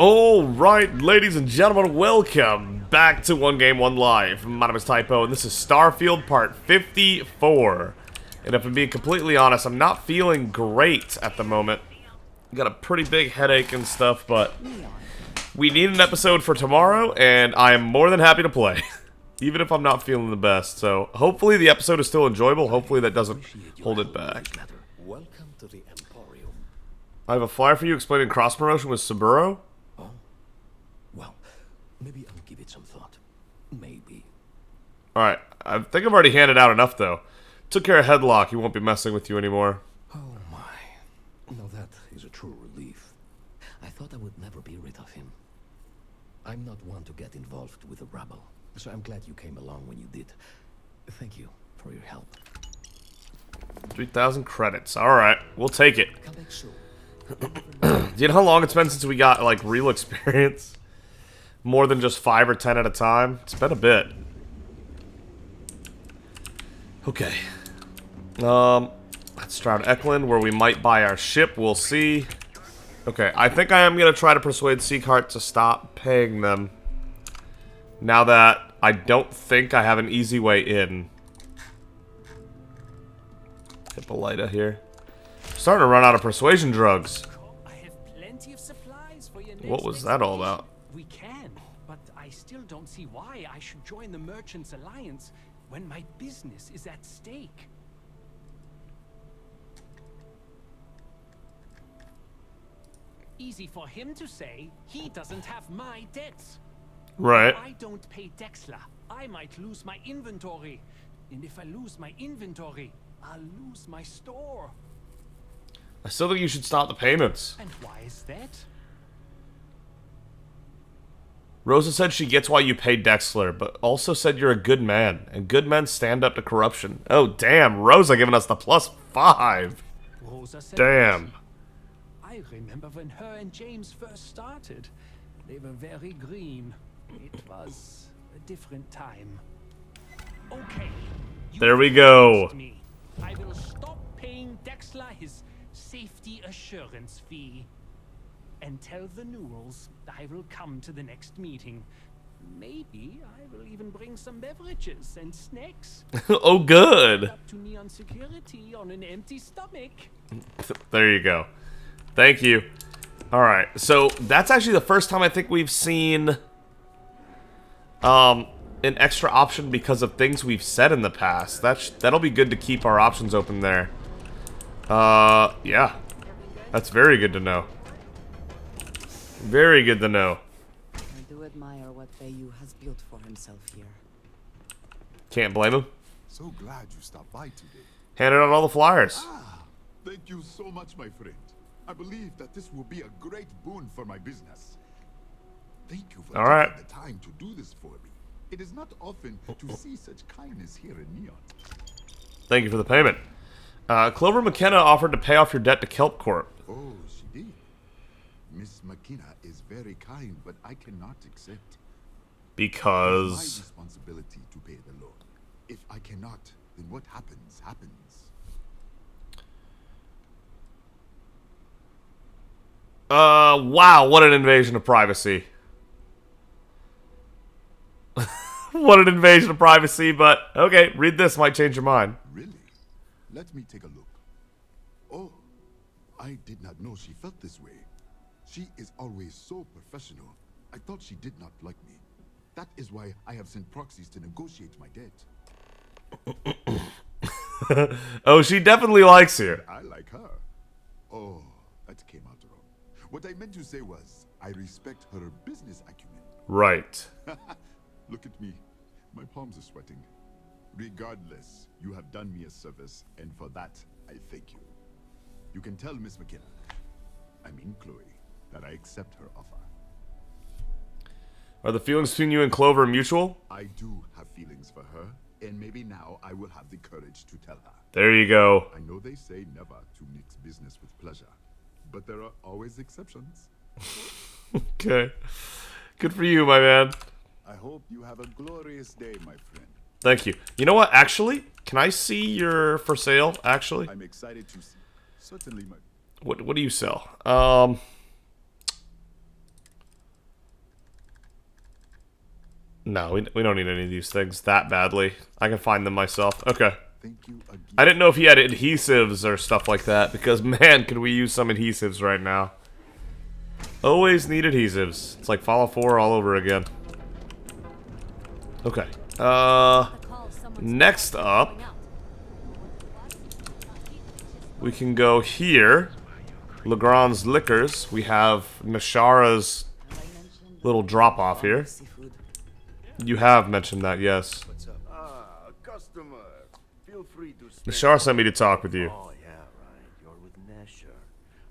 Alright, ladies and gentlemen, welcome back to 1Game1Life. My name is Typo, and this is Starfield Part 54. And if I'm being completely honest, I'm not feeling great at the moment. Got a pretty big headache and stuff, but we need an episode for tomorrow, and I am more than happy to play. Even if I'm not feeling the best. So, hopefully the episode is still enjoyable. Hopefully that doesn't hold it back. Welcome to the Emporium. I have a flyer for you explaining cross-promotion with Saburo. Well, maybe I'll give it some thought. Maybe. Alright, I think I've already handed out enough, though. Took care of Headlock, he won't be messing with you anymore. Oh my. Now that is a true relief. I thought I would never be rid of him. I'm not one to get involved with the rabble, so I'm glad you came along when you did. Thank you for your help. 3,000 credits, alright, we'll take it. Come back soon. Do you know how long it's been since we got, like, real experience? More than just 5 or 10 at a time? It's been a bit. Okay. Let's try out Eklund, where we might buy our ship. We'll see. Okay, I think I am going to try to persuade Seacart to stop paying them. Now that I don't think I have an easy way in. Hippolyta here. Starting to run out of persuasion drugs. I have plenty of supplies for your next What was that all about? We can, but I still don't see why I should join the Merchants Alliance when my business is at stake. Easy for him to say, he doesn't have my debts. Right. If I don't pay Dexler, I might lose my inventory. And if I lose my inventory, I'll lose my store. I still think you should stop the payments. And why is that? Rosa said she gets why you paid Dexler, but also said you're a good man, and good men stand up to corruption. Oh, damn, Rosa giving us the +5. Rosa said Damn. that. I remember when her and James first started. They were very green. It was a different time. Okay. you There we go. convinced me. I will stop paying Dexler his safety assurance fee. And tell the Newells I will come to the next meeting. Maybe I will even bring some beverages and snacks. Oh, good. Up to Neon Security on an empty stomach. There you go. Thank you. Alright, so that's actually the first time I think we've seen an extra option because of things we've said in the past. That'll be good to keep our options open there. Yeah. That's very good to know. Very good to know. I do admire what Bayou has built for himself here. Can't blame him. So glad you stopped by today. Handed out all the flyers. Thank you so much, my friend. I believe that this will be a great boon for my business. Thank you for All right. taking the time to do this for me. It is not often to see such kindness here in Neon. Thank you for the payment. Clover McKenna offered to pay off your debt to Kelp Corp. Oh, she did. Miss McKenna is very kind, but I cannot accept. It's my Because... responsibility to pay the loan. If I cannot, then what happens, happens. Wow, what an invasion of privacy. What an invasion of privacy, but okay, read this, might change your mind. Really? Let me take a look. Oh, I did not know she felt this way. She is always so professional. I thought she did not like me. That is why I have sent proxies to negotiate my debt. Oh, she definitely likes you. I like her. Oh, that came out wrong. What I meant to say was, I respect her business acumen. Right. Look at me. My palms are sweating. Regardless, you have done me a service, and for that, I thank you. You can tell Miss McKenna, I mean Chloe, that I accept her offer. Are the feelings between you and Clover mutual? I do have feelings for her, and maybe now I will have the courage to tell her. There you go. I know they say never to mix business with pleasure, but there are always exceptions. Okay. Good for you, my man. I hope you have a glorious day, my friend. Thank you. You know what, actually? Can I see your for sale, actually? I'm excited to see. Certainly, my... What do you sell? No, we don't need any of these things that badly. I can find them myself. Okay. Thank you again. I didn't know if he had adhesives or stuff like that, because, man, could we use some adhesives right now. Always need adhesives. It's like Fallout 4 all over again. Okay. Next up, we can go here. Legrand's Liquors. We have Nashara's little drop-off here. Seafood. You have mentioned that, yes. Ah, customer. Feel free to stay. Nashara sent me to talk with you. Oh, yeah, right. You're with Nesher.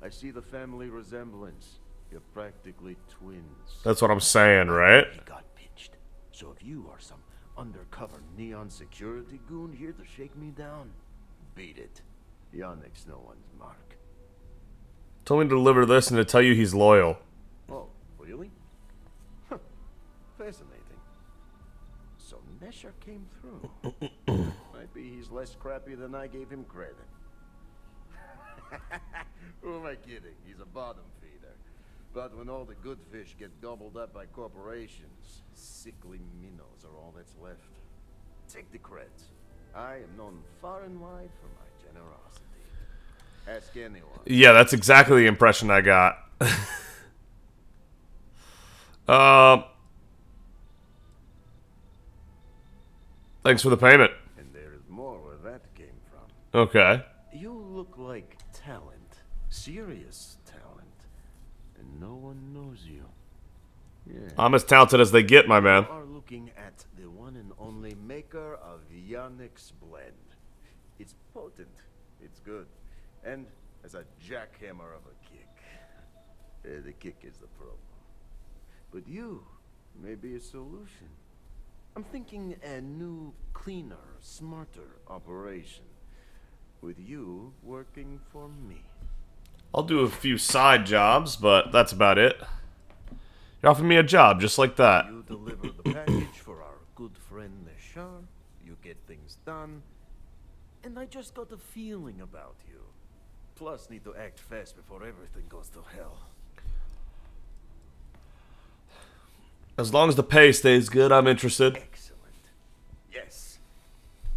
I see the family resemblance. You're practically twins. That's what I'm saying, right? He got pinched. So if you are some undercover neon security goon here to shake me down, beat it. Yannick's no one's mark. Told me to deliver this and to tell you he's loyal. Oh, really? Huh. Fascinating. So Nesher came through. Might be he's less crappy than I gave him credit. Who am I kidding? He's a bottom feeder. But when all the good fish get gobbled up by corporations, sickly minnows are all that's left. Take the creds. I am known far and wide for my generosity. Ask anyone. Yeah, that's exactly the impression I got. Thanks for the payment. And there is more where that came from. Okay. You look like talent. Serious talent. And no one knows you. Yeah. I'm as talented as they get, my man. You are looking at the one and only maker of Yannick's blend. It's potent. It's good. And as a jackhammer of a kick. The kick is the problem. But you may be a solution. I'm thinking a new, cleaner, smarter operation. With you working for me. I'll do a few side jobs, but that's about it. You're offering me a job just like that. You deliver the package for our good friend Neshar. You get things done. And I just got a feeling about you. Plus, need to act fast before everything goes to hell. As long as the pay stays good, I'm interested. Excellent. Yes.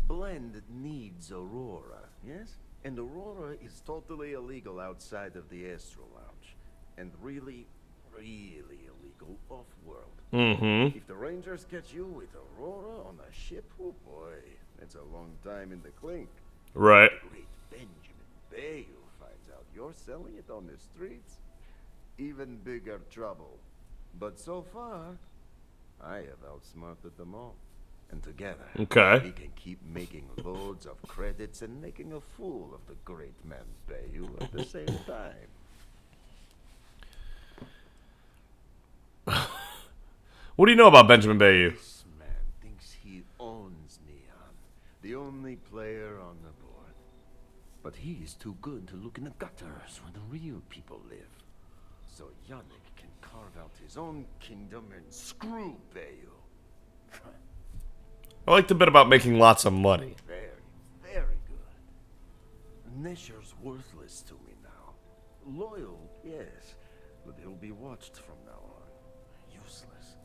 Blend needs Aurora, yes? And Aurora is totally illegal outside of the Astro Lounge. And really, really illegal off-world. Mm-hmm. If the Rangers catch you with Aurora on a ship, oh boy, that's a long time in the clink. Right. Great Benjamin Bayou finds out you're selling it on the streets. Even bigger trouble. But so far, I have outsmarted them all. And together, Okay. we can keep making loads of credits and making a fool of the great man Bayou at the same time. What do you know about Benjamin Bayou? This man thinks he owns Neon, the only player on the board. But he is too good to look in the gutters where the real people live. So Yannick can carve out his own kingdom and screw Bayou. I like the bit about making lots of money. Very, very good. Nesher's worthless to me now. Loyal, yes, but he'll be watched from now on. Useless.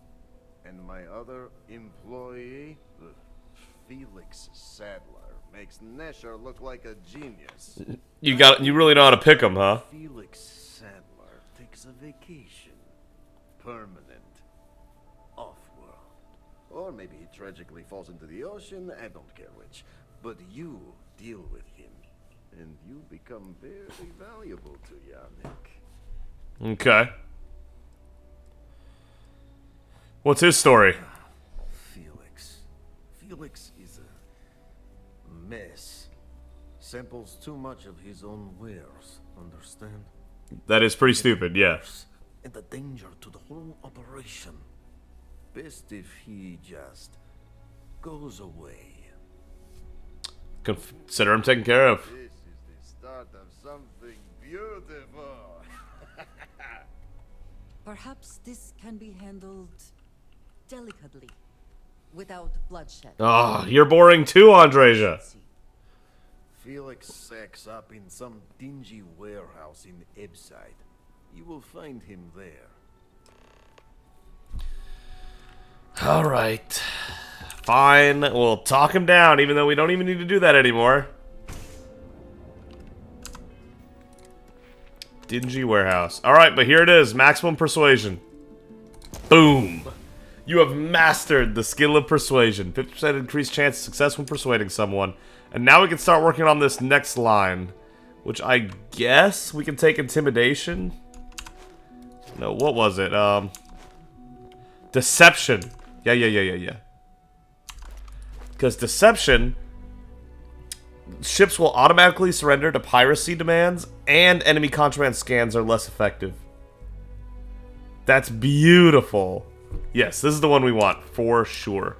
And my other employee, Felix Sadler, makes Nesher look like a genius. You really know how to pick them, huh? Felix Sadler takes a vacation. Permanent. Off-world. Or maybe he tragically falls into the ocean, I don't care which. But you deal with him. And you become very valuable to Yannick. Okay. What's his story? Felix. Felix is a mess. Samples too much of his own wares, understand? That is pretty stupid, yeah. And the danger to the whole operation. Best if he just goes away. Consider him taken care of. This is the start of something beautiful. Perhaps this can be handled delicately, without bloodshed. Ah, you're boring too, Andreja. Felix sacks up in some dingy warehouse in Ebside. You will find him there. Alright. Fine. We'll talk him down, even though we don't even need to do that anymore. Dingy warehouse. Alright, but here it is. Maximum persuasion. Boom. You have mastered the skill of persuasion. 50% increased chance of success when persuading someone. And now we can start working on this next line. Which I guess we can take intimidation. No, what was it? Deception. Yeah. Because deception, ships will automatically surrender to piracy demands, and enemy contraband scans are less effective. That's beautiful. Yes, this is the one we want, for sure.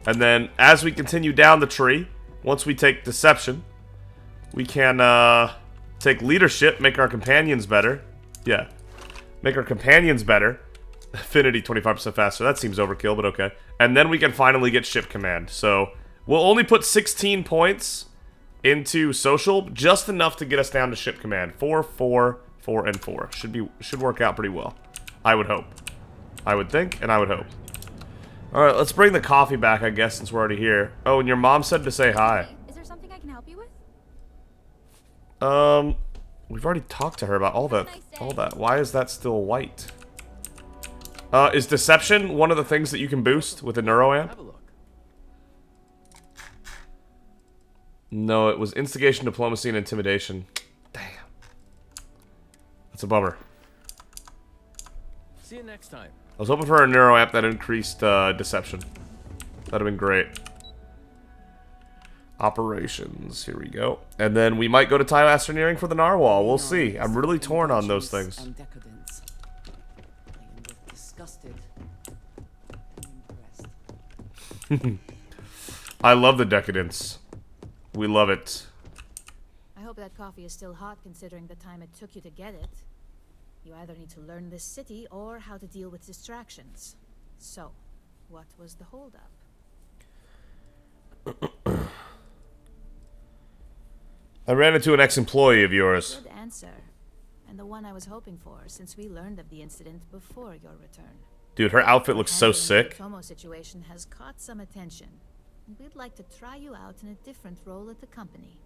And then, as we continue down the tree, once we take deception, we can take leadership, make our companions better. Yeah. Make our companions better. Affinity 25% faster. That seems overkill, but okay. And then we can finally get ship command. So, we'll only put 16 points into social, just enough to get us down to ship command. 4, 4, 4, and 4. Should work out pretty well. I would hope. I would think, and I would hope. Alright, let's bring the coffee back, I guess, since we're already here. Oh, and your mom said to say hi. Is there something I can help you with? We've already talked to her about all that. Why is that still white? Is deception one of the things that you can boost with a neuroamp? Have a look. No, it was instigation, diplomacy, and intimidation. Damn. That's a bummer. See you next time. I was hoping for a neuroamp that increased deception. That'd have been great. Operations. Here we go. And then we might go to tile astroneering for the narwhal. We'll see. I'm really torn on those things. And decadence. I am both disgusted and impressed. I love the decadence. We love it. I hope that coffee is still hot considering the time it took you to get it. You either need to learn this city or how to deal with distractions. So, what was the holdup? I ran into an ex-employee of yours. Good answer. And the one I was hoping for, since we learned of the incident before your return. Dude, her outfit looks so Handling sick. The Tomo situation has caught some attention. And we'd like to try you out in a different role at the company.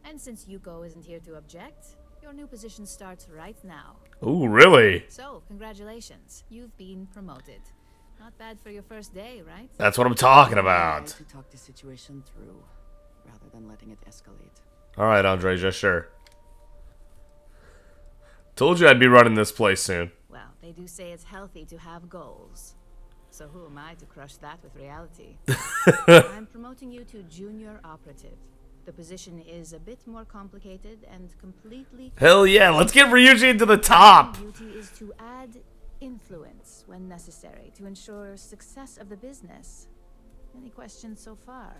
And since Yuko isn't here to object, your new position starts right now. Ooh, really? So, congratulations. You've been promoted. Not bad for your first day, right? That's what I'm talking Try about. to talk the situation through, rather than letting it escalate. Alright, Andreja, sure. Told you I'd be running this place soon. Well, they do say it's healthy to have goals. So who am I to crush that with reality? I'm promoting you to junior operative. The position is a bit more complicated and completely... Hell yeah, let's get Ryuji to the top! Your duty is to add influence when necessary to ensure success of the business. Any questions so far?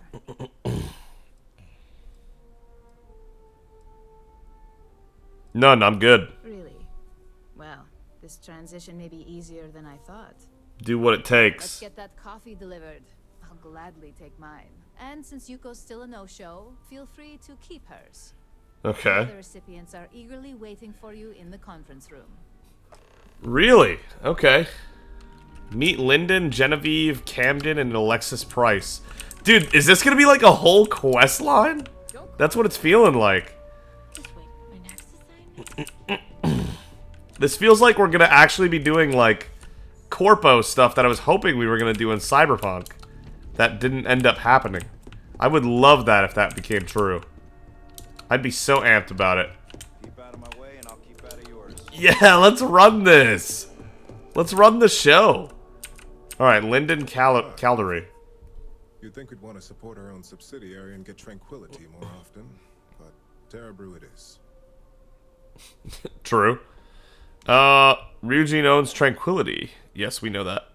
None, I'm good. Really? Well, this transition may be easier than I thought. Do what it Let's takes. get that coffee delivered. I'll gladly take mine. And since Yuko's still a no-show, feel free to keep hers. Okay. The recipients are eagerly waiting for you in the conference room. Really? Okay. Meet Lyndon, Genevieve, Camden, and Alexis Price. Dude, is this gonna be like a whole quest line? That's what it's feeling like. Just wait, my next assignment. This feels like we're gonna actually be doing like Corpo stuff that I was hoping we were gonna do in Cyberpunk. That didn't end up happening. I would love that if that became true. I'd be so amped about it. Keep out of my way and I'll keep out of yours. Yeah, let's run this. Let's run the show. Alright, Lyndon Caldery. You'd think we'd want to support our own subsidiary and get tranquility more often, but Terrabrew it is. True. Ryujin owns Tranquility. Yes, we know that.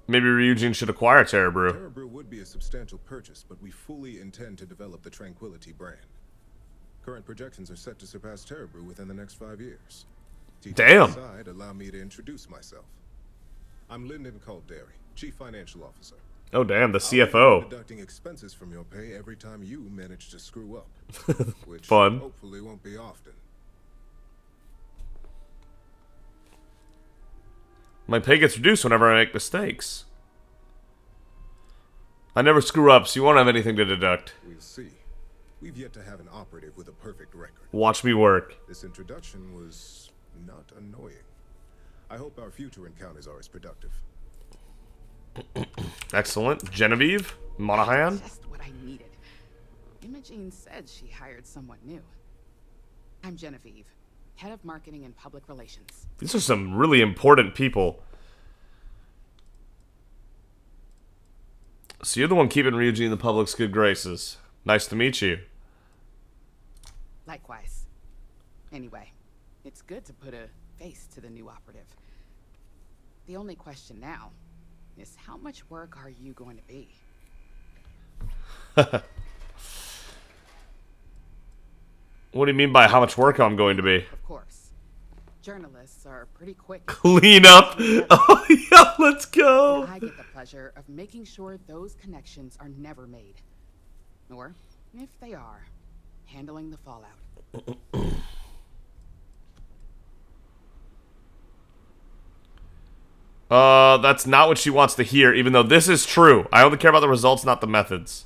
Maybe Ryujin should acquire Terrabrew. Terrabrew would be a substantial purchase, but we fully intend to develop the Tranquility brand. Current projections are set to surpass Terrabrew within the next 5 years. Damn. Aside, allow me to introduce myself. I'm Lyndon Calderi, Chief Financial Officer. Oh damn, the I'll be CFO. deducting expenses from your pay every time you manage to screw up, which Fun. hopefully won't be often. My pay gets reduced whenever I make mistakes. I never screw up, so you won't have anything to deduct. We'll see. We've yet to have an operative with a perfect record. Watch me work. This introduction was not annoying. I hope our future encounters are as productive. Excellent. Genevieve? Monahan? Just what I needed. Imogene said she hired someone new. I'm Genevieve, head of marketing and public relations. These are some really important people. So you're the one keeping Ryuji in the public's good graces. Nice to meet you. Likewise. Anyway, it's good to put a face to the new operative. The only question now is how much work are you going to be? What do you mean by how much work I'm going to be? Of course. Journalists are pretty quick. Clean up! Oh yeah, let's go! I get the pleasure of making sure those connections are never made. Or, if they are, handling the fallout. That's not what she wants to hear, even though this is true. I only care about the results, not the methods.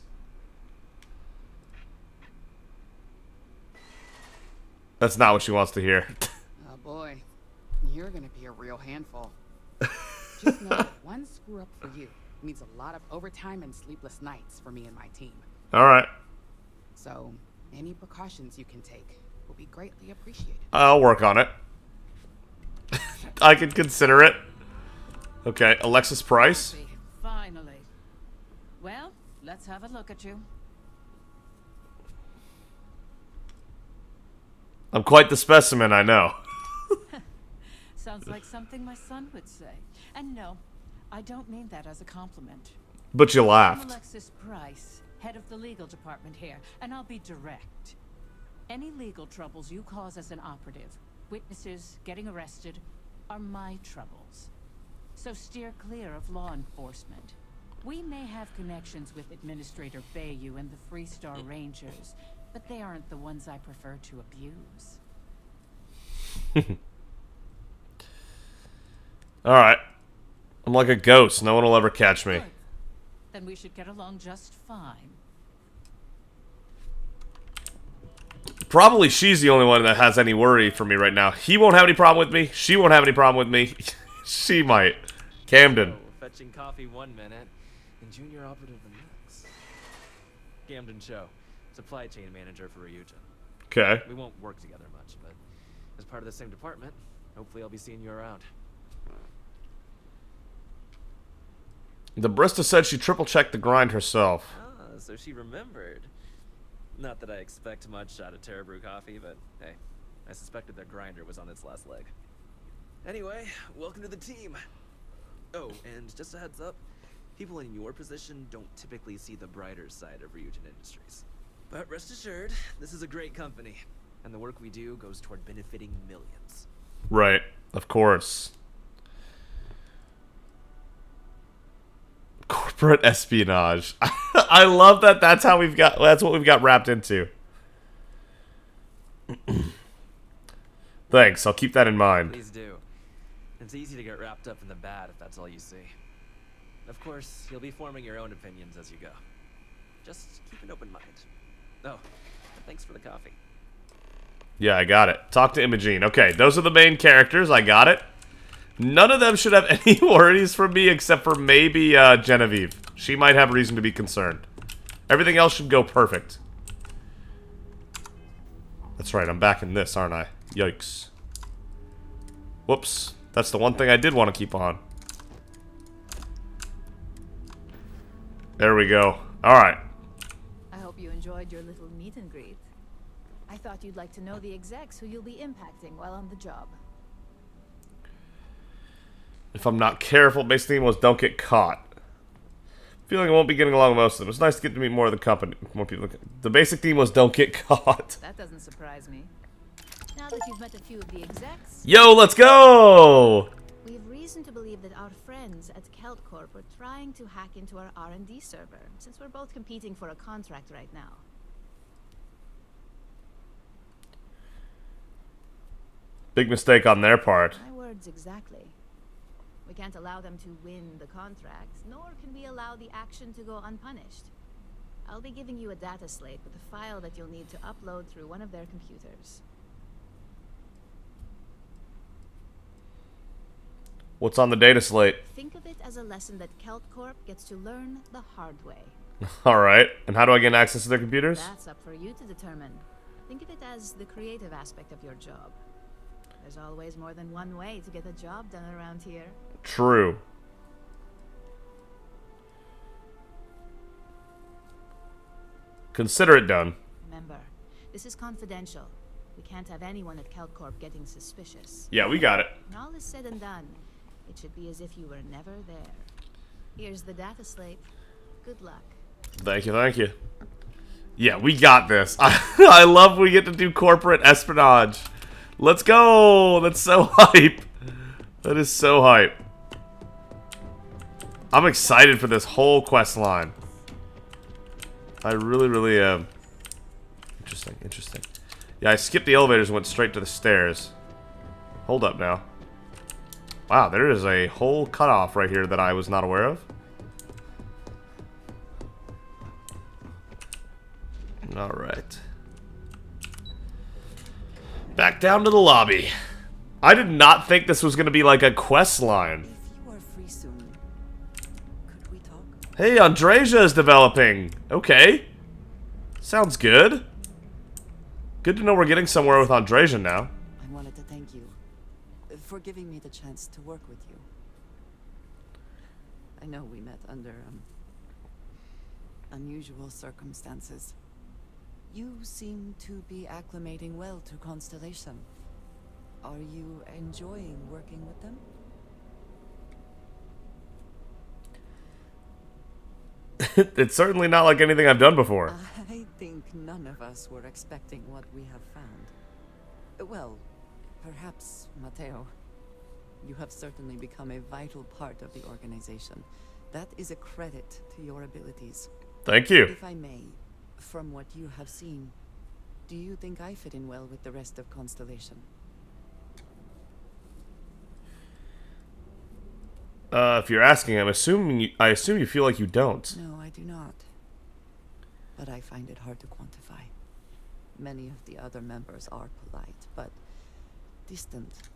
That's not what she wants to hear. Oh boy, you're gonna be a real handful. Just know that one screw up for you means a lot of overtime and sleepless nights for me and my team. Alright. So, any precautions you can take will be greatly appreciated. I'll work on it. I can consider it. Okay, Alexis Price. Finally. Well, let's have a look at you. I'm quite the specimen, I know. Sounds like something my son would say. And no, I don't mean that as a compliment. But you I'm laughed. Alexis Price, head of the legal department here, and I'll be direct. Any legal troubles you cause as an operative, witnesses, getting arrested, are my troubles. So steer clear of law enforcement. We may have connections with Administrator Bayou and the Freestar Rangers, but they aren't the ones I prefer to abuse. Alright. I'm like a ghost. No one will ever catch me. Good. Then we should get along just fine. Probably she's the only one that has any worry for me right now. He won't have any problem with me. She won't have any problem with me. She might. Camden. Oh, fetching coffee 1 minute, and junior operative the next. Camden Cho, supply chain manager for Ryujin. Okay. We won't work together much, but as part of the same department, hopefully I'll be seeing you around. The barista said she triple-checked the grind herself. Ah, so she remembered. Not that I expect much out of Terra Brew coffee, but hey, I suspected their grinder was on its last leg. Anyway, welcome to the team. Oh, and just a heads up, people in your position don't typically see the brighter side of Ryujin Industries. But rest assured, this is a great company, and the work we do goes toward benefiting millions. Right. Of course. Corporate espionage. I love that that's how that's what we've got wrapped into. Thanks, I'll keep that in mind. Please do. It's easy to get wrapped up in the bad if that's all you see. Of course, you'll be forming your own opinions as you go. Just keep an open mind. Oh, thanks for the coffee. Yeah, I got it. Talk to Imogene. Okay, those are the main characters. I got it. None of them should have any worries from me except for maybe Genevieve. She might have reason to be concerned. Everything else should go perfect. That's right, I'm back in this, aren't I? Yikes. Whoops. That's the one thing I did want to keep on. There we go. Alright. I hope you enjoyed your little meet and greet. I thought you'd like to know the execs who you'll be impacting while on the job. If I'm not careful, basic theme was don't get caught. Feeling I won't be getting along with most of them. It's nice to get to meet more of the company. More people. The basic theme was don't get caught. That doesn't surprise me. Now that you've met a few of the execs, Yo, let's go! we have reason to believe that our friends at Corpo are trying to hack into our R&D server, since we're both competing for a contract right now. Big mistake on their part. My words exactly. We can't allow them to win the contract, nor can we allow the action to go unpunished. I'll be giving you a data slate with a file that you'll need to upload through one of their computers. What's on the data slate? Think of it as a lesson that Corp gets to learn the hard way. Alright, and how do I gain access to their computers? That's up for you to determine. Think of it as the creative aspect of your job. There's always more than one way to get a job done around here. True. Consider it done. Remember, this is confidential. We can't have anyone at Corp getting suspicious. Yeah, we got it. When all is said and done, it should be as if you were never there. Here's the data slate. Good luck. Thank you, thank you. Yeah, we got this. I love we get to do corporate espionage. Let's go! That's so hype. That is so hype. I'm excited for this whole quest line. I really, really am. Interesting, interesting. Yeah, I skipped the elevators and went straight to the stairs. Hold up now. Wow, there is a whole cutoff right here that I was not aware of. Alright. Back down to the lobby. I did not think this was going to be like a quest line. If you are free soon, could we talk? Hey, Andreja is developing. Okay. Sounds good. Good to know we're getting somewhere with Andreja now. I wanted to thank you for giving me the chance to work with you. I know we met under unusual circumstances. You seem to be acclimating well to Constellation. Are you enjoying working with them? It's certainly not like anything I've done before. I think none of us were expecting what we have found. Well, perhaps Matteo. You have certainly become a vital part of the organization. That is a credit to your abilities. Thank you. If I may, from what you have seen, do you think I fit in well with the rest of Constellation? If you're asking, I assume you feel like you don't. No, I do not. But I find it hard to quantify. Many of the other members are polite, but distant.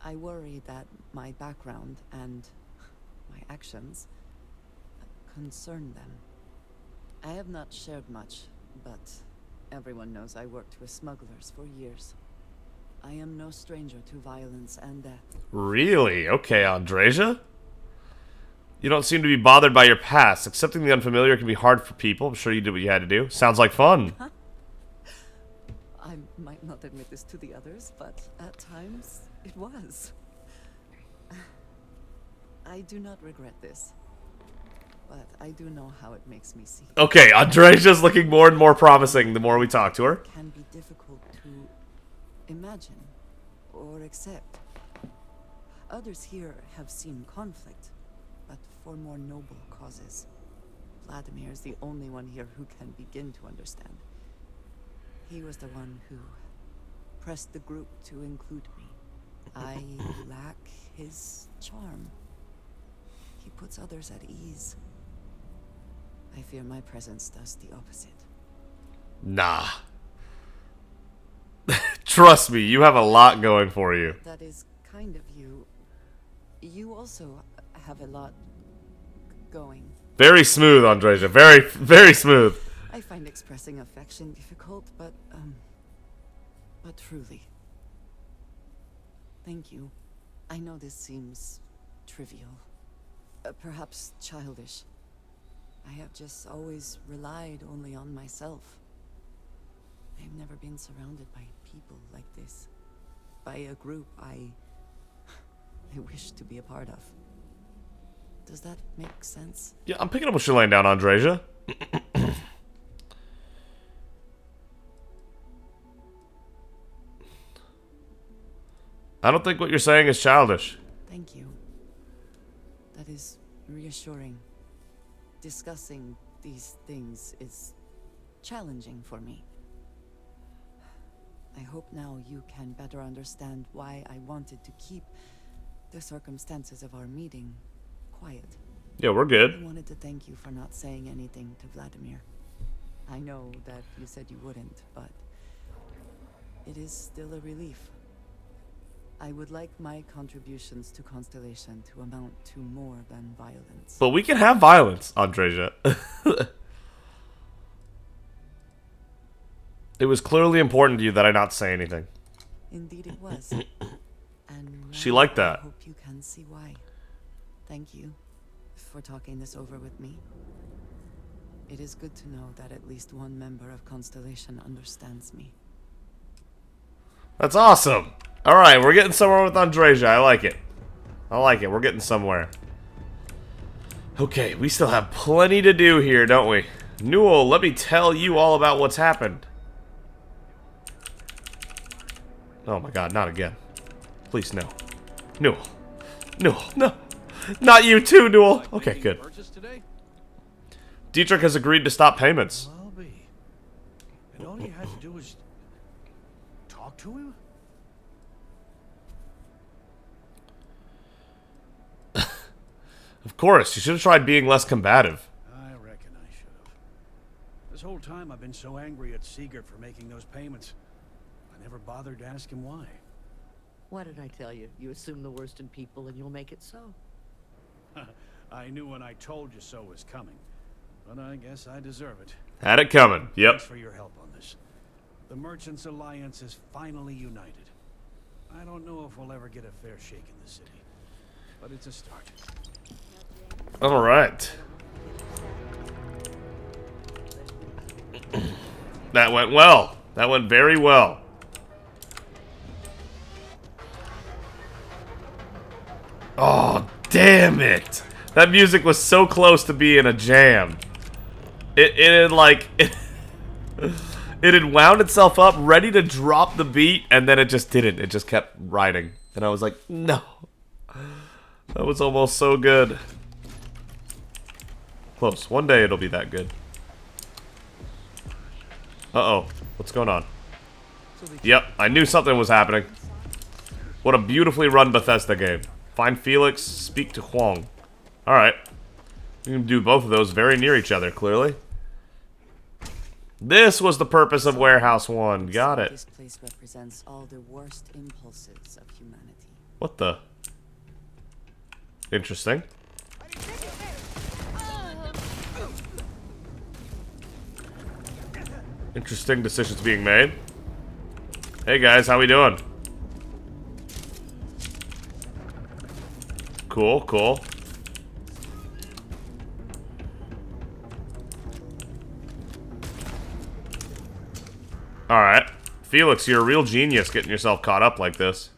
I worry that my background and my actions concern them. I have not shared much, but everyone knows I worked with smugglers for years. I am no stranger to violence and death. Really? Okay, Andreja? You don't seem to be bothered by your past. Accepting the unfamiliar can be hard for people. I'm sure you did what you had to do. Sounds like fun. I might not admit this to the others, but at times it was. I do not regret this, but I do know how it makes me see. Okay, Andreja's looking more and more promising the more we talk to her. It can be difficult to imagine or accept. Others here have seen conflict, but for more noble causes. Vladimir is the only one here who can begin to understand. He was the one who pressed the group to include me. I lack his charm. He puts others at ease. I fear my presence does the opposite. Nah. Trust me, you have a lot going for you. That is kind of you. You also have a lot going. Very smooth, Andreja. Very, very smooth. I find expressing affection difficult, but truly. Thank you. I know this seems trivial. Perhaps childish. I have just always relied only on myself. I've never been surrounded by people like this. By a group I wish to be a part of. Does that make sense? Yeah, I'm picking up what you're laying down, Andreja. I don't think what you're saying is childish. Thank you. That is reassuring. Discussing these things is challenging for me. I hope now you can better understand why I wanted to keep the circumstances of our meeting quiet. Yeah, we're I good. wanted to thank you for not saying anything to Vladimir. I know that you said you wouldn't, but it is still a relief. I would like my contributions to Constellation to amount to more than violence. But we can have violence, Andreja. It was clearly important to you that I not say anything. Indeed it was. And She now liked that. I hope you can see why. Thank you for talking this over with me. It is good to know that at least one member of Constellation understands me. That's awesome. Alright, we're getting somewhere with Andreja. I like it. I like it. We're getting somewhere. Okay, we still have plenty to do here, don't we? Newell, let me tell you all about what's happened. Oh my god, not again. Please, no. Newell. Newell, no. Not you too, Newell. Okay, good. Dietrich has agreed to stop payments. I'll be. And all you had to do was talk to him? Of course, you should have tried being less combative. I reckon I should have. This whole time I've been so angry at Sigurd for making those payments. I never bothered to ask him why. What did I tell you? You assume the worst in people and you'll make it so. I knew when I told you so was coming. But I guess I deserve it. Had it coming. Yep. Thanks for your help on this. The Merchants Alliance is finally united. I don't know if we'll ever get a fair shake in the city. But it's a start. Alright. That went well. That went very well. Oh, damn it. That music was so close to being a jam. It had like... It had wound itself up, ready to drop the beat, and then it just didn't. It just kept riding. And I was like, no. That was almost so good. Close. One day it'll be that good. Uh-oh. What's going on? Yep, I knew something was happening. What a beautifully run Bethesda game. Find Felix, speak to Huang. Alright. We can do both of those very near each other, clearly. This was the purpose of Warehouse 1. Got it. This place represents all the worst impulses of humanity. What the? Interesting. Interesting decisions being made. Hey guys, how we doing? Cool, cool. Alright. Felix, you're a real genius getting yourself caught up like this.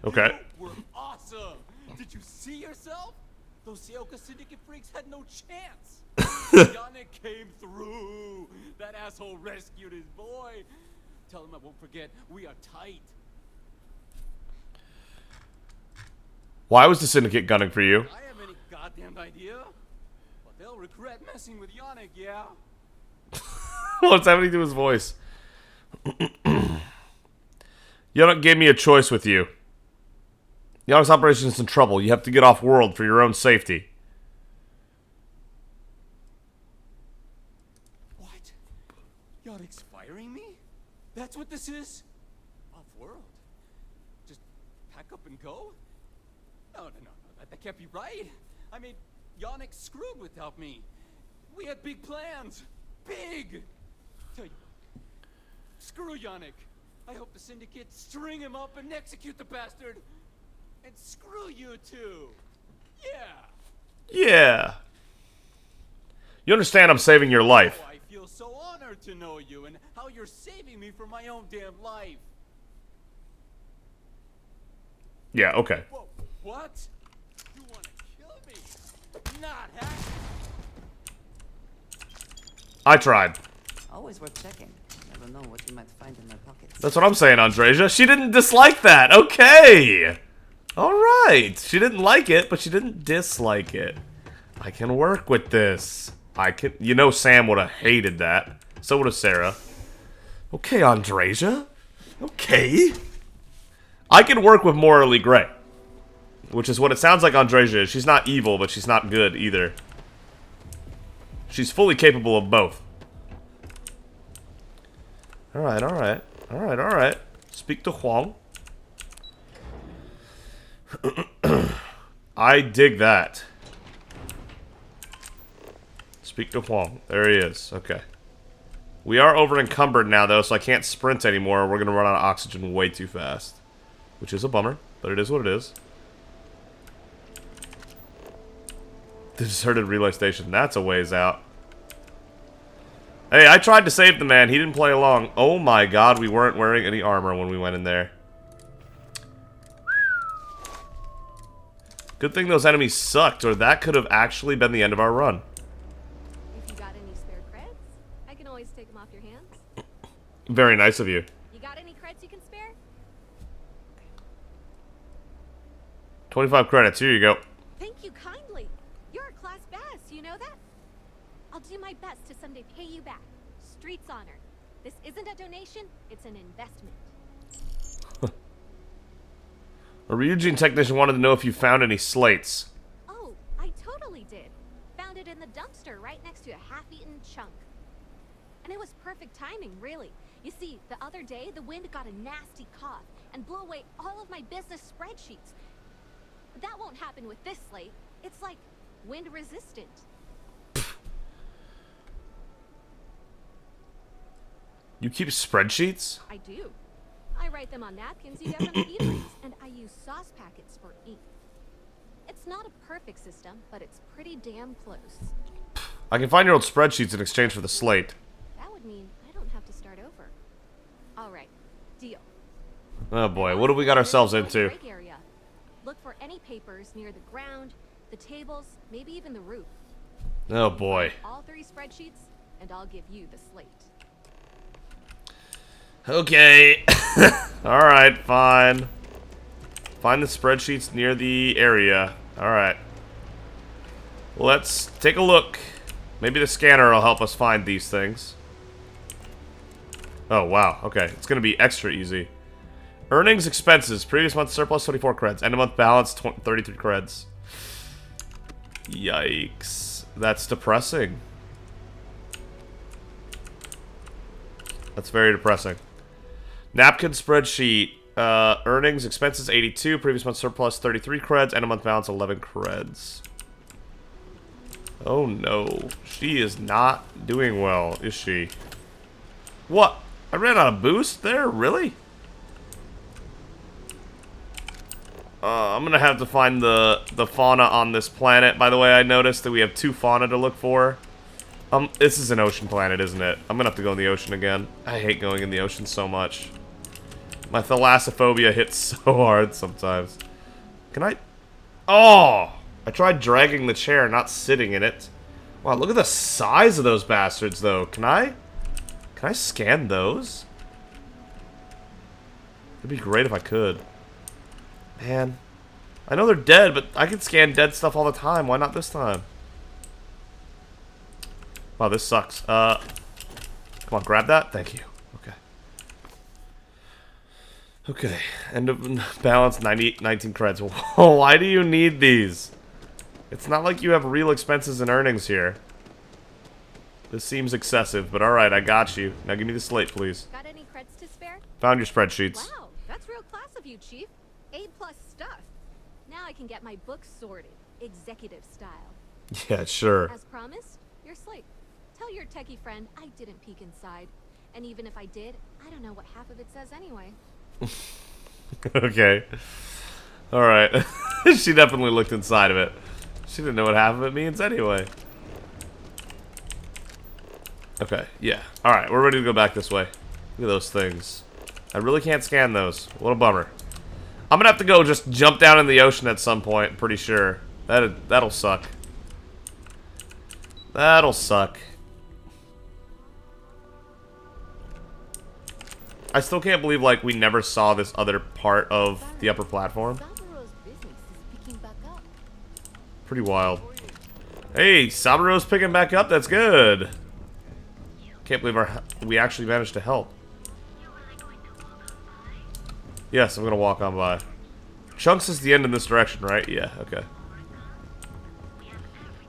Okay. We're awesome! Did you see yourself? Those Sioka Syndicate freaks had no chance! Yannick came through! That asshole rescued his boy! Tell him I won't forget, we are tight. Why was the Syndicate gunning for you? I have any goddamn idea. But they'll regret messing with Yannick, yeah? What's happening to his voice? Yannick gave me a choice with you. Yannick's operation is in trouble. You have to get off world for your own safety. What? Yannick's firing me? That's what this is? Off world? Just pack up and go? No, that can't be right. I mean, Yannick's screwed without me. We had big plans. Big! Tell you what, screw Yannick. I hope the Syndicate string him up and execute the bastard. And screw you too. Yeah. Yeah. You understand I'm saving your life. Oh, I feel so honored to know you and how you're saving me from my own damn life. Yeah, okay. Whoa, what? You want to kill me? Not happening. I tried. Always worth checking. Never know what you might find in my pockets. That's what I'm saying, Andreja. She didn't dislike that. Okay. Alright. She didn't like it, but she didn't dislike it. I can work with this. I can. You know Sam would have hated that. So would have Sarah. Okay, Andreja. Okay. I can work with morally gray. Which is what it sounds like Andreja is. She's not evil, but she's not good either. She's fully capable of both. Alright, alright. Alright, alright. Speak to Huang. I dig that. Speak to Huang. There he is. Okay. We are over encumbered now, though, so I can't sprint anymore. We're going to run out of oxygen way too fast. Which is a bummer, but it is what it is. The deserted relay station. That's a ways out. Hey, I tried to save the man. He didn't play along. Oh my god, we weren't wearing any armor when we went in there. Good thing those enemies sucked, or that could have actually been the end of our run. If you got any spare creds, I can always take them off your hands. Very nice of you. You got any creds you can spare? 25 credits. Here you go. Thank you kindly. You're a class bass, you know that? I'll do my best to someday pay you back. Street's honor. This isn't a donation, it's an investment. A Ryujin technician wanted to know if you found any slates. Oh, I totally did. Found it in the dumpster right next to a half-eaten chunk. And it was perfect timing, really. You see, the other day, the wind got a nasty cough and blew away all of my business spreadsheets. That won't happen with this slate. It's like wind resistant. You keep spreadsheets? I do. I write them on napkins you get from the eateries, and I use sauce packets for ink. It's not a perfect system, but it's pretty damn close. I can find your old spreadsheets in exchange for the slate. That would mean I don't have to start over. Alright, deal. Oh boy, what have we got ourselves into? Break area. Look for any papers near the ground, the tables, maybe even the roof. Oh boy. All 3 spreadsheets, and I'll give you the slate. Okay. Alright, fine. Find the spreadsheets near the area. Alright. Let's take a look. Maybe the scanner will help us find these things. Oh, wow. Okay, it's going to be extra easy. Earnings, expenses. Previous month surplus, 24 creds. End of month balance, 33 creds. Yikes. That's depressing. That's very depressing. Napkin spreadsheet. Earnings, expenses, 82. Previous month surplus, 33 creds. End of month balance, 11 creds. Oh no. She is not doing well, is she? What? I ran out of boost there? Really? I'm gonna have to find the fauna on this planet. By the way, I noticed that we have 2 fauna to look for. This is an ocean planet, isn't it? I'm gonna have to go in the ocean again. I hate going in the ocean so much. My thalassophobia hits so hard sometimes. Can I... Oh! I tried dragging the chair, not sitting in it. Wow, look at the size of those bastards, though. Can I scan those? It'd be great if I could. Man. I know they're dead, but I can scan dead stuff all the time. Why not this time? Wow, this sucks. Come on, grab that. Thank you. Okay. Okay. End of balance, 19 creds. Why do you need these? It's not like you have real expenses and earnings here. This seems excessive, but alright, I got you. Now give me the slate, please. Got any creds to spare? Found your spreadsheets. Wow, that's real class of you, Chief. A+ stuff. Now I can get my books sorted, executive style. Yeah, sure. As promised, your slate. Tell your techie friend I didn't peek inside. And even if I did, I don't know what half of it says anyway. Okay. Alright. She definitely looked inside of it. She didn't know what half of it means anyway. Okay, yeah. Alright, we're ready to go back this way. Look at those things. I really can't scan those. What a bummer. I'm gonna have to go just jump down in the ocean at some point, I'm pretty sure. That'll suck. That'll suck. I still can't believe, like, we never saw this other part of the upper platform. Pretty wild. Hey, Saburo's picking back up. That's good. Can't believe we actually managed to help. Yes, I'm gonna walk on by. Chunks is the end in this direction, right? Yeah, okay.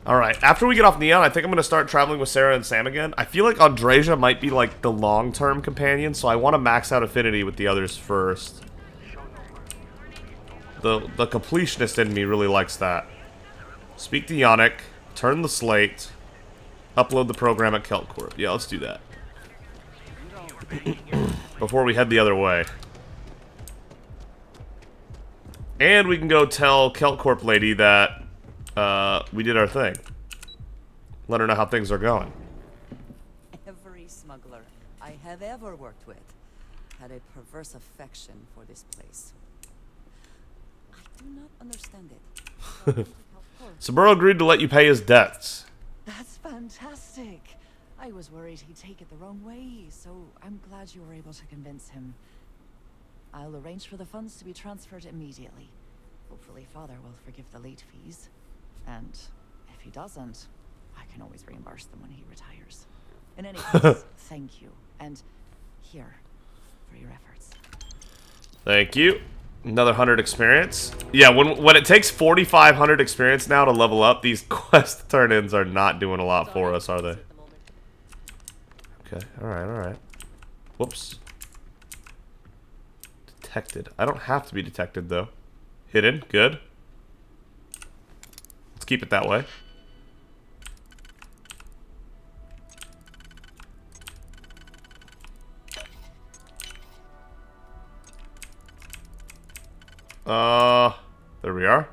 Alright, after we get off Neon, I think I'm gonna start traveling with Sarah and Sam again. I feel like Andreja might be like the long-term companion, so I want to max out affinity with the others first. The completionist in me really likes that. Speak to Yannick, turn the slate, upload the program at Corpo. Yeah, let's do that. Before we head the other way. And we can go tell Corp lady that we did our thing. Let her know how things are going. Every smuggler I have ever worked with had a perverse affection for this place. I do not understand it. Saburo agreed to let you pay his debts. That's fantastic. I was worried he'd take it the wrong way, so I'm glad you were able to convince him. I'll arrange for the funds to be transferred immediately. Hopefully Father will forgive the late fees. And if he doesn't, I can always reimburse them when he retires. In any case, thank you. And here, for your efforts. Thank you. Another 100 experience. Yeah, when it takes 4,500 experience now to level up, these quest turn-ins are not doing a lot for us, are they? Okay, alright. Whoops. Detected. I don't have to be detected, though. Hidden, good. Let's keep it that way. There we are.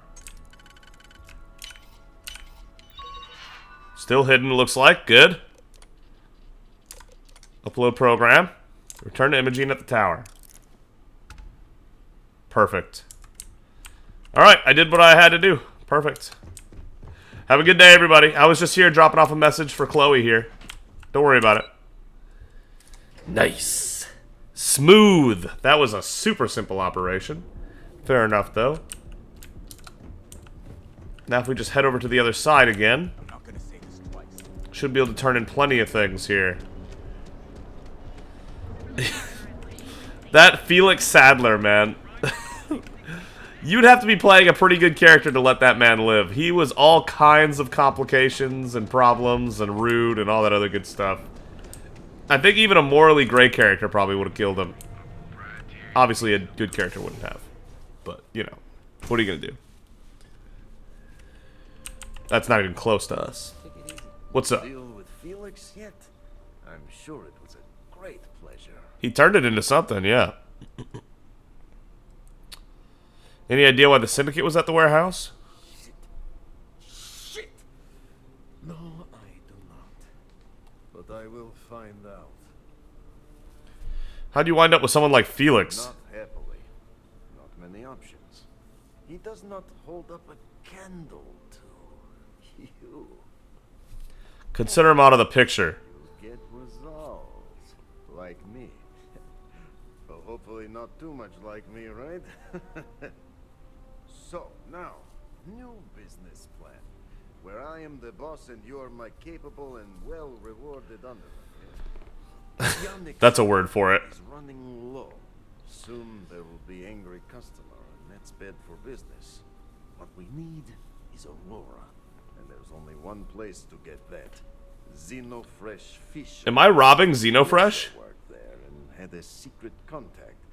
Still hidden, looks like. Good. Upload program. Return to Imogene at the tower. Perfect. Alright, I did what I had to do. Perfect. Have a good day, everybody. I was just here dropping off a message for Chloe here. Don't worry about it. Nice. Smooth. That was a super simple operation. Fair enough, though. Now if we just head over to the other side again, should be able to turn in plenty of things here. That Felix Sadler, man. You'd have to be playing a pretty good character to let that man live. He was all kinds of complications and problems and rude and all that other good stuff. I think even a morally gray character probably would have killed him. Obviously a good character wouldn't have. But, you know, what are you going to do? That's not even close to us. What's up? Deal with Felix yet? I'm sure it was a great pleasure. He turned it into something, yeah. Any idea why the Syndicate was at the warehouse? Shit! No, I do not. But I will find out. How'd you wind up with someone like Felix? Not happily. Not many options. He does not hold up a candle to you. Consider him out of the picture. You get results. Like me. Well, hopefully not too much like me, right? So, now, new business plan. Where I am the boss and you're my capable and well-rewarded underling. That's a word for it. Is running low. Soon there will be angry customer and that's bad for business. What we need is Aurora. And there's only one place to get that. Xenofresh Fish. Am I robbing Xenofresh? Worked there and had a secret contact.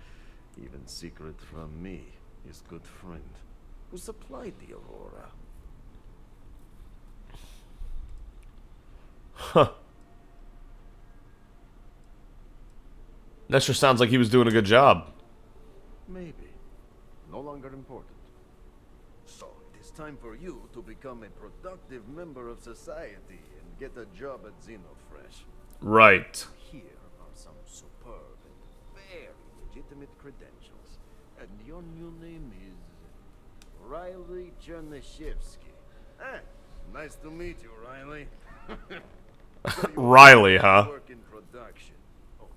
Even secret from me. His good friend. Who supplied the Aurora. Huh. That sure sounds like he was doing a good job. Maybe. No longer important. So, it is time for you to become a productive member of society and get a job at Xenofresh. Right. Here are some superb and very legitimate credentials. And your new name is Riley Chernyshevsky. Ah, nice to meet you, Riley. So you Riley, huh? Work in production. Oh,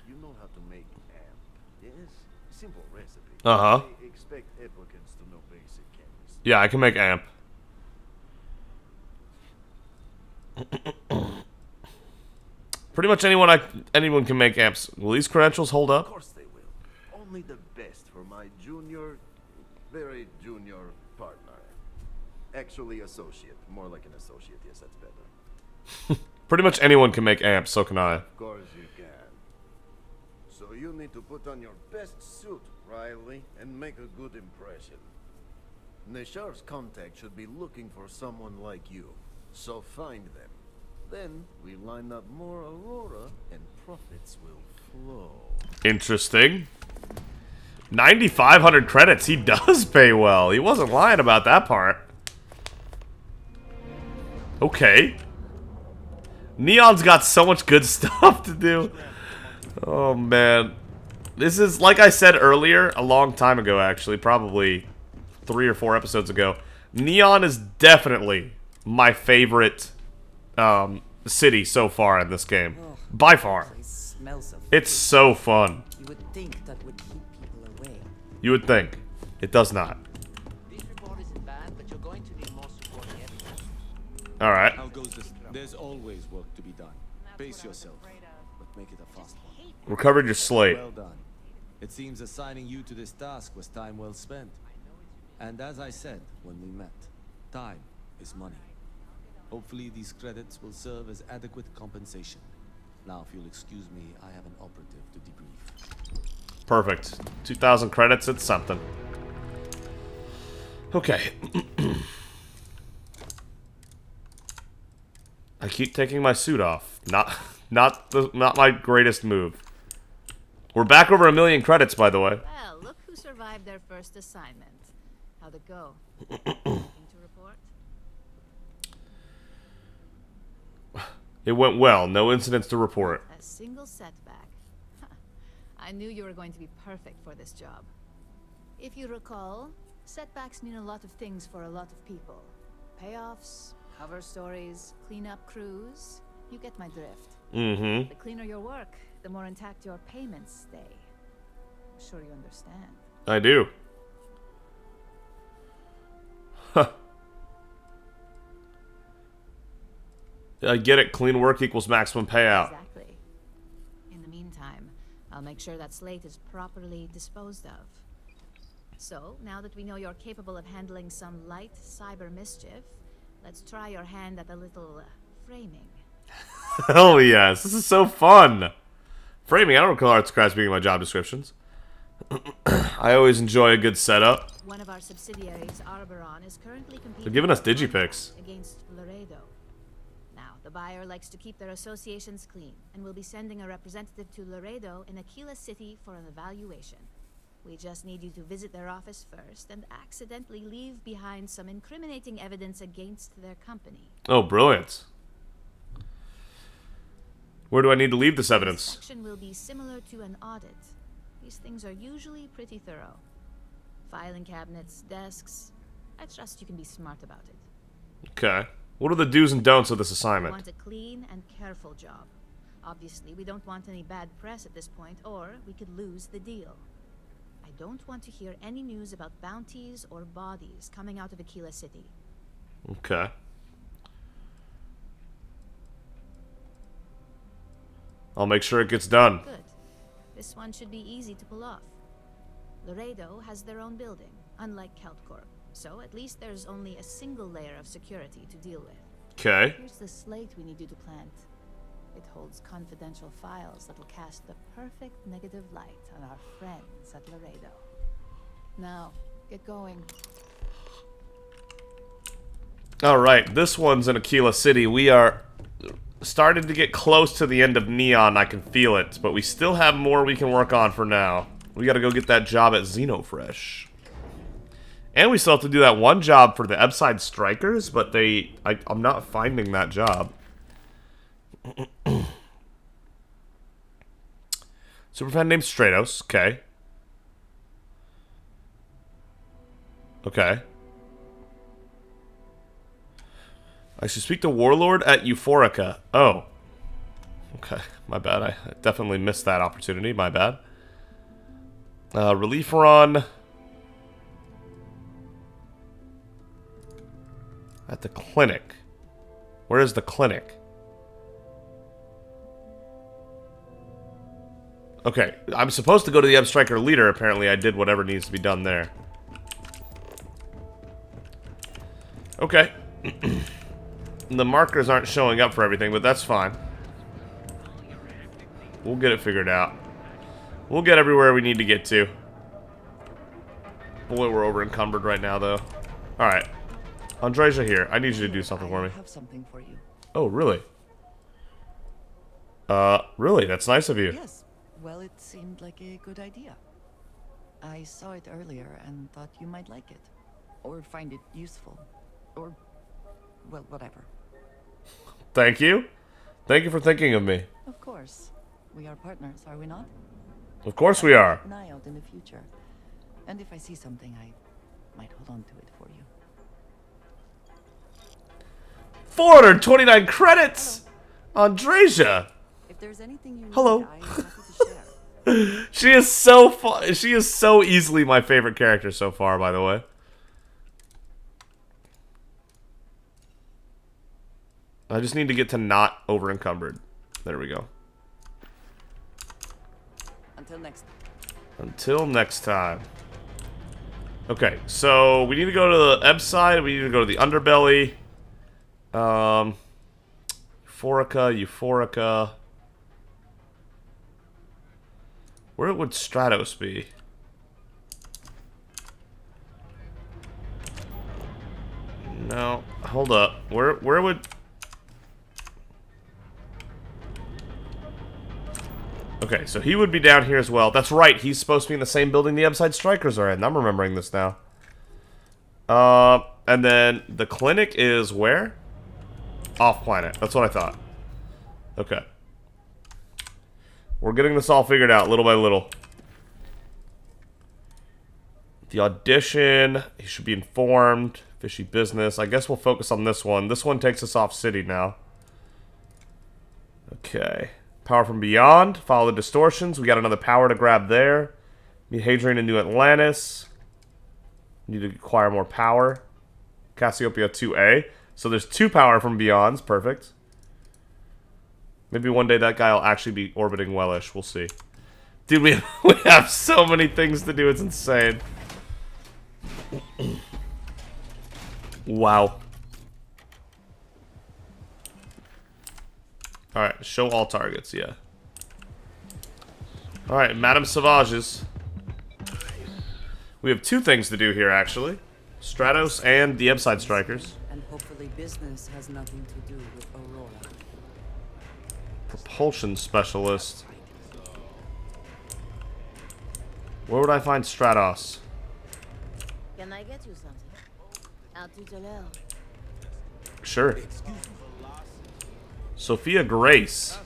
you know how to make amp, yes? Simple recipe. Uh-huh. I expect applicants to know basic chemistry. Yeah, I can make amp. Pretty much anyone can make amps. Will these credentials hold up? Of course they will. Only the best for my my junior, very junior partner. Actually associate, more like an associate, yes, that's better. Pretty much anyone can make amps, so can I. Of course you can. So you need to put on your best suit, Riley, and make a good impression. The sheriff's contact should be looking for someone like you, so find them. Then we line up more Aurora, and profits will flow. Interesting. 9,500 credits. He does pay well. He wasn't lying about that part. Okay. Neon's got so much good stuff to do. Oh, man. This is, like I said earlier, a long time ago, actually. Probably 3 or 4 episodes ago. Neon is definitely my favorite city so far in this game. By far. It's so fun. You would think that would keep people away. You would think. It does not. This report isn't bad, but you're going to need more support evidence. Alright. How goes this? There's always work to be done. Pace yourself, but make it a fast one. Recovered your slate. Well done. It seems assigning you to this task was time well spent. And as I said when we met, time is money. Hopefully these credits will serve as adequate compensation. Now, if you'll excuse me, I have an operative to debrief. Perfect. 2,000 credits, it's something. Okay. I keep taking my suit off. Not my greatest move. We're back over 1 million credits, by the way. Well, look who survived their first assignment. How'd it go? Anything to report? It went well. No incidents to report. A single setback. I knew you were going to be perfect for this job. If you recall, setbacks mean a lot of things for a lot of people. Payoffs, cover stories, cleanup crews. You get my drift. Mm-hmm. The cleaner your work, the more intact your payments stay. I'm sure you understand. I do. Huh. I get it. Clean work equals maximum payout. Exactly. In the meantime, I'll make sure that slate is properly disposed of. So, now that we know you're capable of handling some light cyber mischief, let's try your hand at a little framing. Hell yes. This is so fun. Framing. I don't recall arts crafts being in my job descriptions. I always enjoy a good setup. One of our subsidiaries, Arboron, is currently competing. They're giving us digipics. Against Laredo. Now, the buyer likes to keep their associations clean, and will be sending a representative to Laredo in Aquila City for an evaluation. We just need you to visit their office first and accidentally leave behind some incriminating evidence against their company. Oh, brilliant. Where do I need to leave this evidence? This action will be similar to an audit. These things are usually pretty thorough. Filing cabinets, desks. I trust you can be smart about it. Okay. What are the do's and don'ts of this We assignment? want a clean and careful job. Obviously, we don't want any bad press at this point, or we could lose the deal. I don't want to hear any news about bounties or bodies coming out of Aquila City. Okay. I'll make sure it gets done. Good. This one should be easy to pull off. Laredo has their own building, unlike Corp. So at least there's only a single layer of security to deal with. Okay. Here's the slate we need you to plant. It holds confidential files that'll cast the perfect negative light on our friends at Laredo. Now, get going. Alright, this one's in Aquila City. We are starting to get close to the end of Neon. I can feel it. But we still have more we can work on for now. We gotta go get that job at Xenofresh. And we still have to do that one job for the Ebside Strikers, but I'm not finding that job. Superfan named Stratos. Okay. Okay. I should speak to Warlord at Euphorica. Oh. Okay. My bad. I definitely missed that opportunity. My bad. Relief run. At the clinic. Where is the clinic? Okay, I'm supposed to go to the Striker leader. Apparently, I did whatever needs to be done there. Okay. The markers aren't showing up for everything, but that's fine. We'll get it figured out. We'll get everywhere we need to get to. Boy, we're over encumbered right now, though. Alright. Andreja here. I need you to do something for me. I have something for you. Oh, really? Really? That's nice of you. Yes. Well, it seemed like a good idea. I saw it earlier and thought you might like it. Or find it useful. Or, well, whatever. Thank you. Thank you for thinking of me. Of course. We are partners, are we not? Of course we are. Keep an eye out in the future. And if I see something, I might hold on to it for you. 429 credits! Andreja! If there's anything you need, hello. I am happy to share. She is so fun. She is so easily my favorite character so far, by the way. I just need to get to not over encumbered. There we go. Until next time. Until next time. Okay, so we need to go to the Ebb side. We need to go to the underbelly. Euphorica. Where would Stratos be? No, hold up. Where would... Okay, so he would be down here as well. That's right, he's supposed to be in the same building the Upside Strikers are in. I'm remembering this now. And then the clinic is where? Off planet. That's what I thought. Okay. We're getting this all figured out little by little. The audition, he should be informed. Fishy business. I guess we'll focus on this one. This one takes us off city now. Okay. Power from beyond. Follow the distortions. We got another power to grab there. Meet Hadrian in New Atlantis. Need to acquire more power. Cassiopeia 2A. So there's 2 power from beyonds. Perfect. Maybe one day that guy will actually be orbiting Wellish. We'll see. Dude, we have so many things to do. It's insane. Wow. Alright, show all targets, yeah. Alright, Madame Sauvages. We have 2 things to do here, actually. Stratos and the Upside Strikers. And hopefully business has nothing to do with Aurora. Propulsion Specialist. Where would I find Stratos? Can I get you something? À tout à l'heure. Sure. Sophia Grace.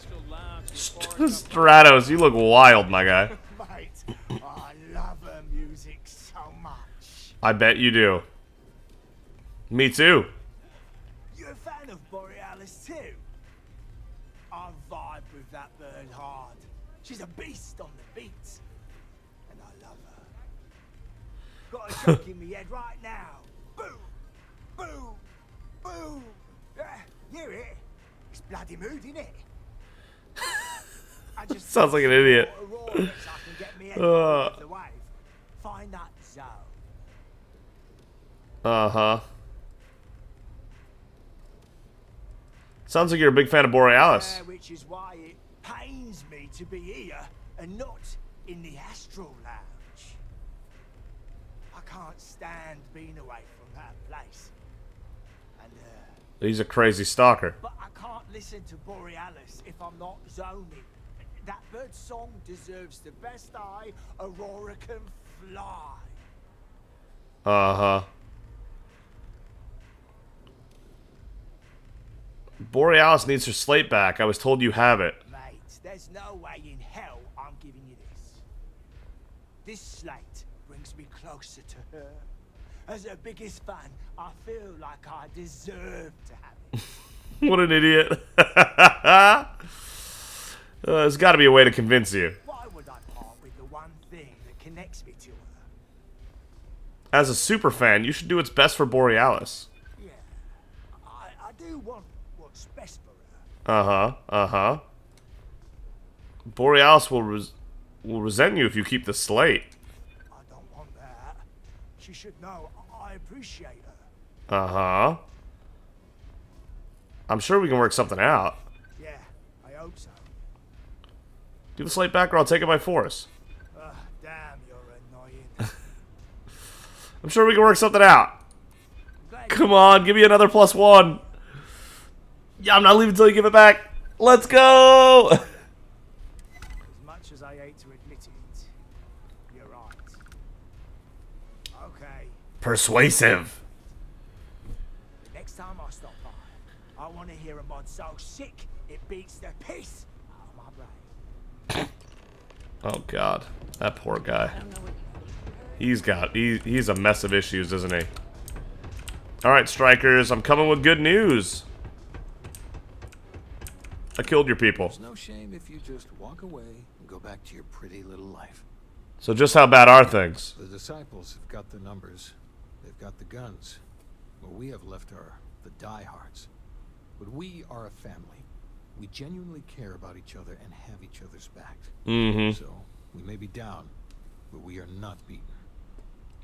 Stratos, you look wild, my guy. Mate, I love her music so much. I bet you do. Me too. You a fan of Borealis too? I vibe with that bird hard. She's a beast on the beats. And I love her. Got a shock in me head right now. Boom! Boom! Boom! Hear it? It's bloody mood, innit? Sounds like an idiot. Find that zone. Uh-huh. Sounds like you're a big fan of Borealis. Which is why it pains me to be here and not in the Astral Lounge. I can't stand being away from that place. And He's a crazy stalker. but I can't listen to Borealis if I'm not zoning. That bird's song deserves the best eye Aurora can fly. Uh-huh. Borealis needs her slate back. I was told you have it. Mate, there's no way in hell I'm giving you this. This slate brings me closer to her. As her biggest fan, I feel like I deserve to have it. What an idiot. There's got to be a way to convince you. Why would I part with the one thing that connects me to her? As a super fan, you should do what's best for Borealis. Yeah, I do want what's best for her. Uh-huh. Uh-huh. Borealis will will resent you if you keep the slate. I don't want that. She should know I appreciate her. Uh-huh. I'm sure we can work something out. Yeah, I hope so. Give the slate back or I'll take it by force. Damn, you're annoying. I'm sure we can work something out. Come on, give me another +1. Yeah, I'm not leaving until you give it back. Let's go! As much as I hate to admit it, you're right. Okay. Persuasive. The next time I stop by, I want to hear a mod so sick it beats the piss out of my brain. Oh god, that poor guy. He's a mess of issues, isn't he? Alright, strikers, I'm coming with good news. I killed your people. There's no shame if you just walk away and go back to your pretty little life. So just how bad are things? The disciples have got the numbers. They've got the guns. What we have left are the diehards. But we are a family. We genuinely care about each other and have each other's back. Mm-hmm. So, we may be down, but we are not beaten.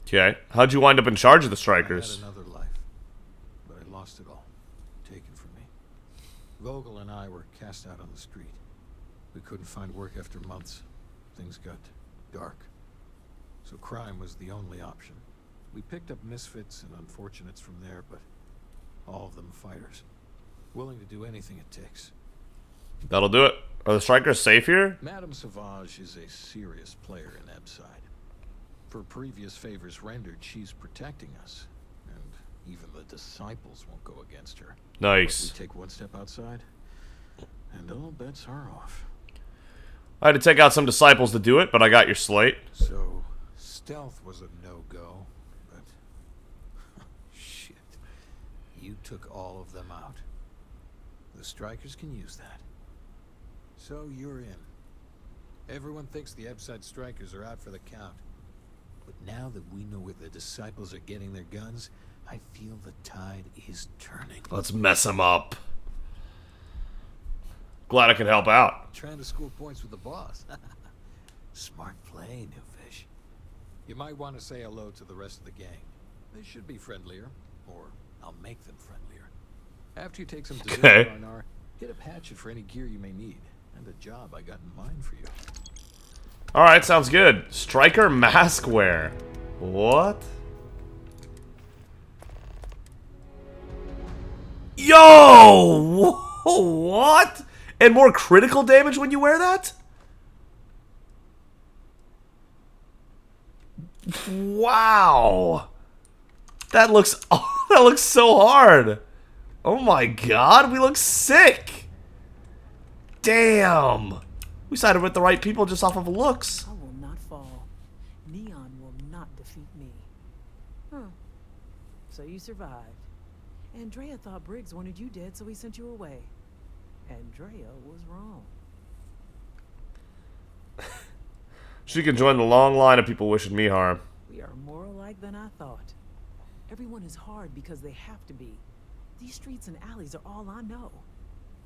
Okay. How'd you wind up in charge of the strikers? I had another life, but I lost it all. Taken from me. Vogel and I were cast out on the street. We couldn't find work after months. Things got dark. So crime was the only option. We picked up misfits and unfortunates from there, but all of them fighters. Willing to do anything it takes. That'll do it. Are the strikers safe here? Madame Sauvage is a serious player in Ebside. For previous favors rendered, she's protecting us. And even the disciples won't go against her. Nice. We take one step outside, and all bets are off. I had to take out some disciples to do it, but I got your slate. So, stealth was a no-go, but... shit. You took all of them out. The strikers can use that. So you're in. Everyone thinks the Ebside strikers are out for the count. But now that we know where the disciples are getting their guns, I feel the tide is turning. Let's mess them up. Glad I could help out. Trying to score points with the boss. Smart play, new fish. You might want to say hello to the rest of the gang. They should be friendlier, or I'll make them friendlier. After you take some dessert, Arnar, hit up Hatchet for any gear you may need, and a job I got in mind for you. Alright, sounds good. Striker mask wear. What? Yo! What? And more critical damage when you wear that? Wow. That looks so hard. Oh my god, we look sick. Damn. We sided with the right people just off of looks. I will not fall. Neon will not defeat me. Huh. So you survived. Andrea thought Briggs wanted you dead, so he sent you away. Andrea was wrong. She can join the long line of people wishing me harm. We are more alike than I thought. Everyone is hard because they have to be. These streets and alleys are all I know.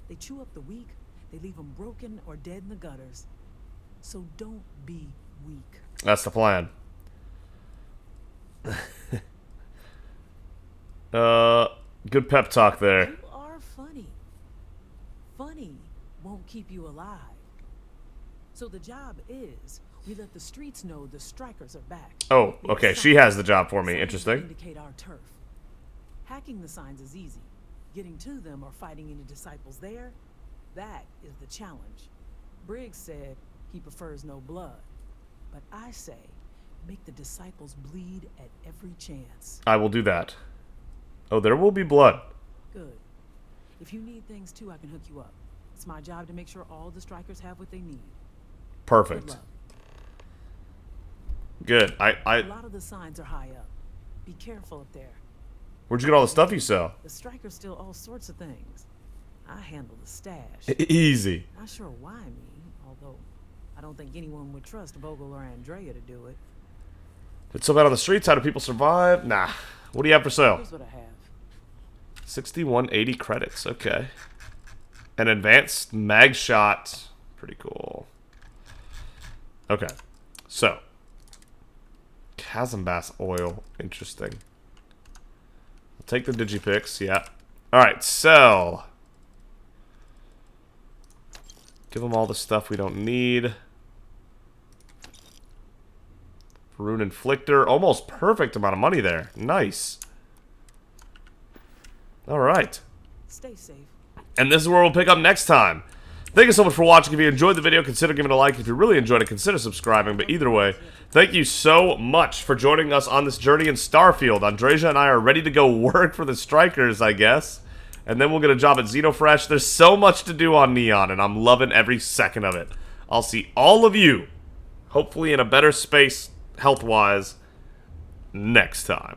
They chew up the weak, they leave them broken or dead in the gutters. So don't be weak. That's the plan. Good pep talk there. You are funny. Funny won't keep you alive. So the job is, we let the streets know the strikers are back. Oh, okay. She has the job for me. Interesting. Indicate our turf. Hacking the signs is easy. Getting to them or fighting any disciples there, that is the challenge. Briggs said he prefers no blood. But I say, make the disciples bleed at every chance. I will do that. Oh, there will be blood. Good. If you need things too, I can hook you up. It's my job to make sure all the strikers have what they need. Perfect. Good luck. Good. A lot of the signs are high up. Be careful up there. Where'd you get all the stuff you sell? The strikers steal all sorts of things. I handle the stash. Easy. Not sure why me, although I don't think anyone would trust Vogel or Andrea to do it. If it's so bad on the streets, how do people survive? Nah. What do you have for sale? Here's what I have. 6180 credits. Okay. An advanced mag shot. Pretty cool. Okay. So. Chasm Bass oil. Interesting. I'll take the Digipix. Yeah. Alright, sell. Give them all the stuff we don't need. Rune Inflictor. Almost perfect amount of money there. Nice. Alright. Stay safe. And this is where we'll pick up next time. Thank you so much for watching. If you enjoyed the video, consider giving it a like. If you really enjoyed it, consider subscribing. But either way, thank you so much for joining us on this journey in Starfield. Andreja and I are ready to go work for the Strikers, I guess. And then we'll get a job at Xenofresh. There's so much to do on Neon, and I'm loving every second of it. I'll see all of you, hopefully in a better space, health-wise, next time.